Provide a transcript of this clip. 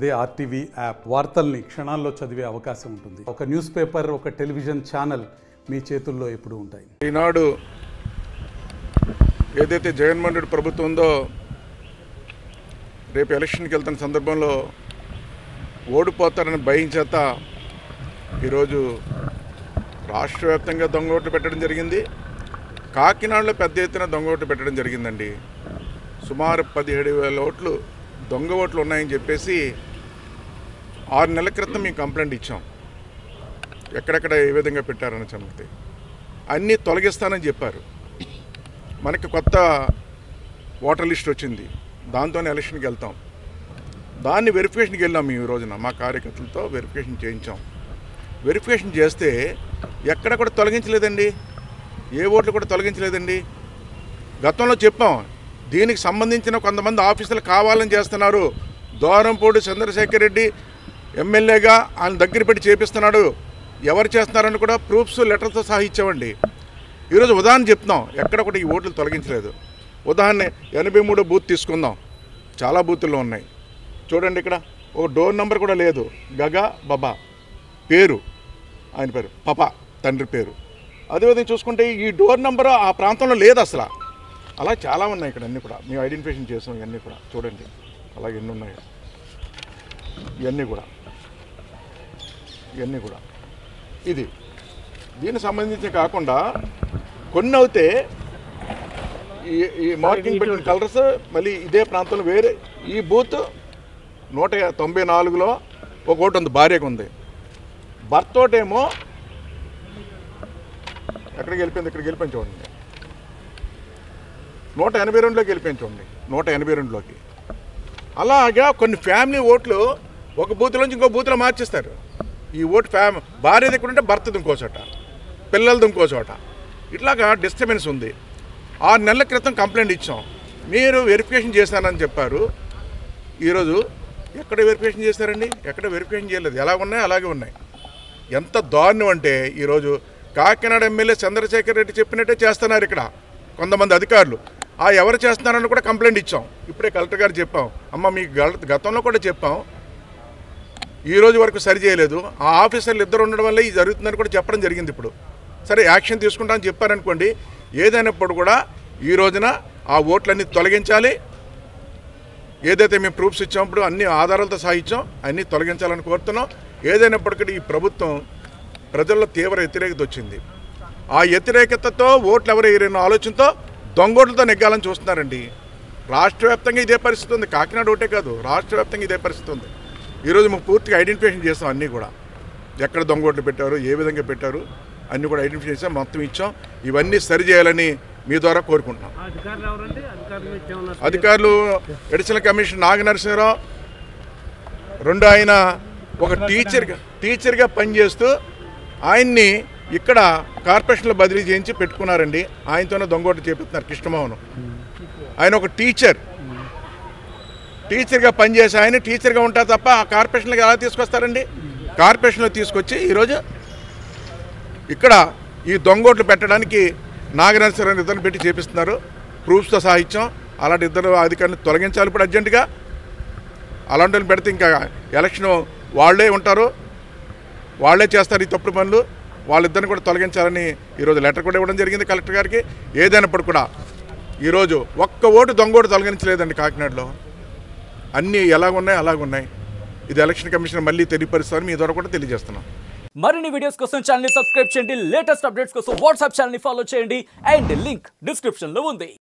అదే RTV app వార్తల్ని క్షణాల్లో చదివే అవకాశం ఉంటుంది. ఒక న్యూస్ పేపర్, ఒక టెలివిజన్ ఛానల్ మీ చేతుల్లో ఎప్పుడూ ఉంటాయి. ఈనాడు ఏదైతే జగన్మోహన్ రెడ్డి ప్రభుత్వం ఉందో రేపు ఎలక్షన్కి వెళ్తున్న సందర్భంలో ఓడిపోతారని భయం చేత ఈరోజు రాష్ట్ర వ్యాప్తంగా దొంగ ఓట్లు పెట్టడం జరిగింది. కాకినాడలో పెద్ద ఎత్తున దొంగ ఓట్లు పెట్టడం జరిగిందండి. సుమారు 17,000 ఓట్లు దొంగ ఓట్లు ఉన్నాయని చెప్పేసి 6 నెలల క్రితం మేము కంప్లైంట్ ఇచ్చాం. ఎక్కడెక్కడ ఏ విధంగా పెట్టారని సంగతి అన్నీ తొలగిస్తానని చెప్పారు. మనకి కొత్త ఓటర్ లిస్ట్ వచ్చింది, దాంతోనే ఎలక్షన్కి వెళ్తాం. దాన్ని వెరిఫికేషన్కి వెళ్ళాం. మేము ఈ రోజున మా కార్యకర్తలతో వెరిఫికేషన్ చేయించాం. వెరిఫికేషన్ చేస్తే ఎక్కడ కూడా తొలగించలేదండి, ఏ ఓట్లు కూడా తొలగించలేదండి. గతంలో చెప్పాం, దీనికి సంబంధించిన కొంతమంది ఆఫీసులు కావాలని చేస్తున్నారు. దూరంపూడి చంద్రశేఖర్ రెడ్డి ఎమ్మెల్యేగా ఆయన దగ్గర పెట్టి చేపిస్తున్నాడు, ఎవరు చేస్తున్నారని కూడా ప్రూఫ్స్ లెటర్తో సహా ఇచ్చామండి. ఈరోజు ఉదాహరణ చెప్తున్నాం, ఎక్కడ కూడా ఈ ఓట్లు తొలగించలేదు. ఉదాహరణ 83 బూత్ తీసుకుందాం, చాలా బూతుల్లో ఉన్నాయి చూడండి. ఇక్కడ ఒక డోర్ నెంబర్ కూడా లేదు. గగా బాబా పేరు, ఆయన పేరు పాపా, తండ్రి పేరు. అదేవిధంగా చూసుకుంటే ఈ డోర్ నెంబరు ఆ ప్రాంతంలో లేదు అసలు. అలా చాలా ఉన్నాయి ఇక్కడ, అన్నీ కూడా మేము ఐడెంటిఫికేషన్ చేసాం. ఇవన్నీ కూడా చూడండి, అలాగే ఎన్ని ఉన్నాయి. ఇవన్నీ కూడా ఇది దీనికి సంబంధించి కాకుండా కొన్ని అవుతే ఈ మార్కింగ్ పెట్టిన కలర్స్ మళ్ళీ ఇదే ప్రాంతంలో వేరే. ఈ బూత్ 194లో ఒక ఓటు ఉంది, భార్యకు ఉంది. భర్త ఓటేమో ఎక్కడికి వెళ్ళిపోయింది, ఇక్కడికి వెళ్ళిపోయింది చూడండి. 182లోకి వెళ్ళిపోయింది చూడండి, 182లోకి. అలాగా కొన్ని ఫ్యామిలీ ఓట్లు ఒక బూత్లోంచి ఇంకో బూత్లో మార్చేస్తారు. ఈ ఓటు భార్య దగ్గర ఉంటే భర్తది ఇంకో చోట, పిల్లలది ఇంకో చోట. ఇట్లాగా డిస్టర్బెన్స్ ఉంది. 6 నెలల క్రితం కంప్లైంట్ ఇచ్చాం. మీరు వెరిఫికేషన్ చేశానని చెప్పారు. ఈరోజు ఎక్కడ వెరిఫికేషన్ చేశారండి? ఎక్కడ వెరిఫికేషన్ చేయలేదు. ఎలా ఉన్నాయి అలాగే ఉన్నాయి. ఎంత దారుణం అంటే ఈరోజు కాకినాడ ఎమ్మెల్యే చంద్రశేఖర్ రెడ్డి చెప్పినట్టే చేస్తున్నారు ఇక్కడ కొంతమంది అధికారులు. ఎవరు చేస్తున్నారని కూడా కంప్లైంట్ ఇచ్చాం. ఇప్పుడే కలెక్టర్ గారు చెప్పాం, అమ్మ మీకు గతంలో కూడా చెప్పాం, ఈ రోజు వరకు సరి చేయలేదు. ఆ ఆఫీసర్లు ఇద్దరు ఉండడం వల్ల ఇది జరుగుతుందని కూడా చెప్పడం జరిగింది. ఇప్పుడు సరే యాక్షన్ తీసుకుంటామని చెప్పారనుకోండి. ఏదైనప్పుడు కూడా ఈ రోజున ఆ ఓట్లన్నీ తొలగించాలి. ఏదైతే మేము ప్రూఫ్స్ ఇచ్చామప్పుడు అన్ని ఆధారాలతో సహా ఇచ్చాం, అన్నీ తొలగించాలని కోరుతున్నాం. ఏదైనప్పటికీ ఈ ప్రభుత్వం ప్రజల్లో తీవ్ర వ్యతిరేకత వచ్చింది. ఆ వ్యతిరేకతతో ఓట్లు ఎవరు వేయరన్న ఆలోచనతో దొంగోట్లతో నెగ్గాలని చూస్తున్నారండి. రాష్ట్ర వ్యాప్తంగా ఇదే పరిస్థితి ఉంది. కాకినాడ ఒకటే కాదు, రాష్ట్ర వ్యాప్తంగా ఇదే పరిస్థితి ఉంది. ఈరోజు మేము పూర్తిగా ఐడెంటిఫికేషన్ చేస్తాం. అన్నీ కూడా ఎక్కడ దొంగోట్లు పెట్టారు, ఏ విధంగా పెట్టారు అన్నీ కూడా ఐడెంటిఫై చేసాం, మొత్తం ఇచ్చాం. ఇవన్నీ సరి చేయాలని మీ ద్వారా కోరుకుంటున్నాం. అధికారులు ఎడిషనల్ కమిషనర్ నాగనరసింహరావు, రెండు ఆయన ఒక టీచర్గా పనిచేస్తూ ఆయన్ని ఇక్కడ కార్పొరేషన్లో బదిలీ చేయించి పెట్టుకున్నారండి. ఆయనతోనే దొంగోట్లు చేపిస్తున్నారు. కృష్ణమోహన్ ఆయన ఒక టీచర్గా పనిచేసి ఆయన టీచర్గా ఉంటారు తప్ప ఆ కార్పొరేషన్లోకి ఎలా తీసుకొస్తారండి? కార్పొరేషన్లో తీసుకొచ్చి ఈరోజు ఇక్కడ ఈ దొంగోట్లు పెట్టడానికి నాగనరసింహరావు ఇద్దరు పెట్టి చేపిస్తున్నారు. ప్రూఫ్స్తో సాహిత్యం. అలాంటి ఇద్దరు అధికారులను తొలగించాలి ఇప్పుడు అర్జెంటుగా. అలాంటి వాళ్ళు పెడితే ఇంకా ఎలక్షన్ వాళ్ళే ఉంటారు, వాళ్ళే చేస్తారు ఈ తప్పుడు పనులు. వాళ్ళిద్దరిని కూడా తొలగించాలని ఈరోజు లెటర్ కూడా ఇవ్వడం జరిగింది కలెక్టర్ గారికి. ఏదైనప్పుడు కూడా ఈరోజు ఒక్క ఓటు దొంగోటు తొలగించలేదండి కాకినాడలో. అన్నీ ఎలాగున్నాయి అలాగున్నాయి. ఇది ఎలక్షన్ కమిషన్ మళ్ళీ తెలియపరుస్తారని మీ ద్వారా కూడా తెలియజేస్తున్నాం. మరిన్ని వీడియోస్ కోసం ఛానల్ ని సబ్స్క్రైబ్ చేయండి. లేటెస్ట్ అప్డేట్స్ కోసం వాట్సాప్ ఛానల్ ని ఫాలో చేయండి. అండ్ లింక్ డిస్క్రిప్షన్ లో ఉంది.